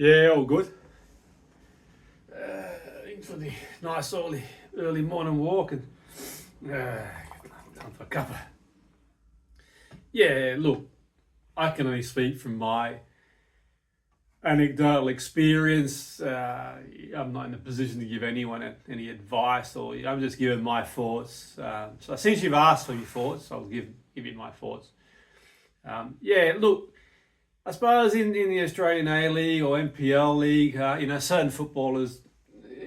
Yeah, all good. In for the nice early morning walk and time for a cuppa. Yeah, look, I can only speak from my anecdotal experience. I'm not in a position to give anyone any advice, or I'm just giving my thoughts. So since you've asked for your thoughts, I'll give you my thoughts. Yeah, look, I suppose in the Australian A League or NPL League, certain footballers,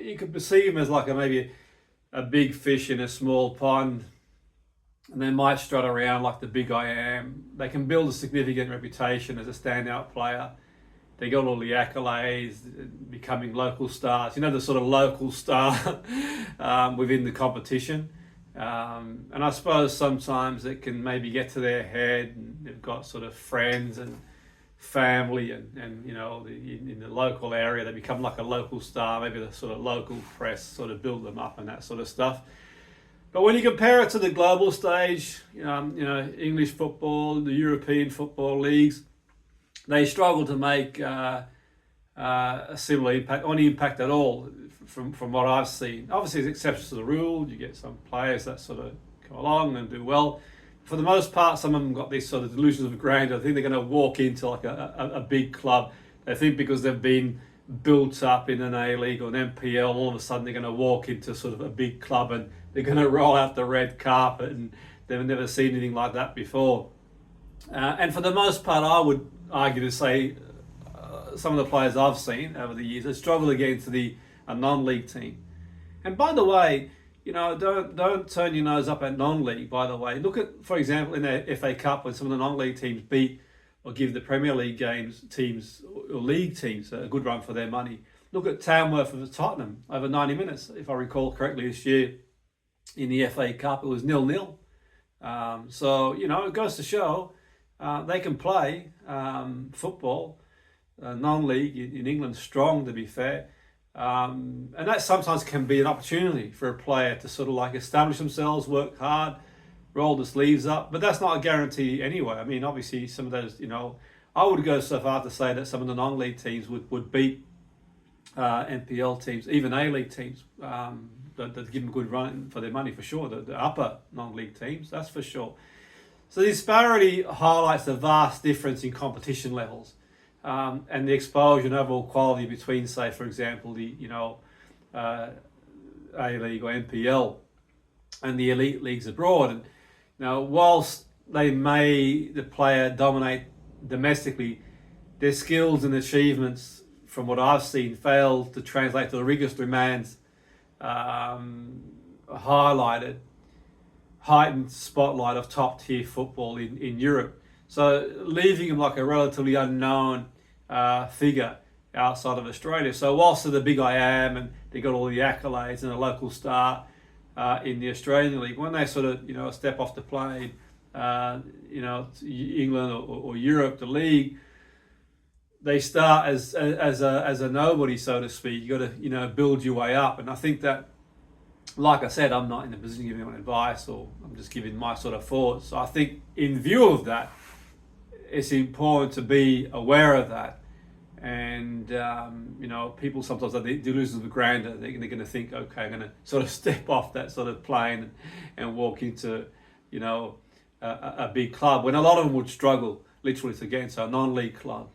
you could perceive them as like maybe a big fish in a small pond, and they might strut around like the big I am. They can build a significant reputation as a standout player. They got all the accolades, becoming local stars. You know, the sort of local star within the competition. And I suppose sometimes it can maybe get to their head, and they've got sort of friends and family and in the local area, they become like a local star. Maybe the sort of local press sort of build them up and that sort of stuff. But when you compare it to the global stage, English football, the European football leagues, they struggle to make a similar impact, any impact at all from what I've seen. Obviously, there's exceptions to the rule. You get some players that sort of come along and do well. For the most part, some of them got these sort of delusions of grandeur. I think they're going to walk into like a big club. They think because they've been built up in an A-League or an NPL, all of a sudden they're going to walk into sort of a big club and they're going to roll out the red carpet, and they've never seen anything like that before. And for the most part, I would argue to say some of the players I've seen over the years have struggled against a non-league team. And by the way, don't turn your nose up at non-league, by the way. Look at, for example, in the FA Cup, when some of the non-league teams beat or give the Premier League teams or league teams a good run for their money. Look at Tamworth of Tottenham over 90 minutes, if I recall correctly, this year in the FA Cup. It was 0-0. So, it goes to show they can play football, non-league in England, strong, to be fair. And that sometimes can be an opportunity for a player to sort of like establish themselves, work hard, roll the sleeves up. But that's not a guarantee anyway. I mean, obviously, some of those, I would go so far to say that some of the non-league teams would beat NPL teams, even A-League teams, that give them a good run for their money, for sure. The upper non-league teams, that's for sure. So the disparity highlights the vast difference in competition levels. And the exposure and overall quality between, say, for example, the A-League or NPL and the elite leagues abroad. And whilst the player dominate domestically, their skills and achievements, from what I've seen, fail to translate to the rigorous demands heightened spotlight of top tier football in Europe. So leaving him like a relatively unknown figure outside of Australia. So whilst they're the big I am and they got all the accolades and a local star in the Australian League, when they sort of step off the plane, England or Europe, the league, they start as a nobody, so to speak. You got to build your way up, and I think that, like I said, I'm not in a position to give anyone advice, or I'm just giving my sort of thoughts. So I think in view of that, it's important to be aware of that. And, people sometimes have the delusions of grandeur. They're going to think, okay, I'm going to sort of step off that sort of plane and walk into, a big club, when a lot of them would struggle literally to get into a non-league club.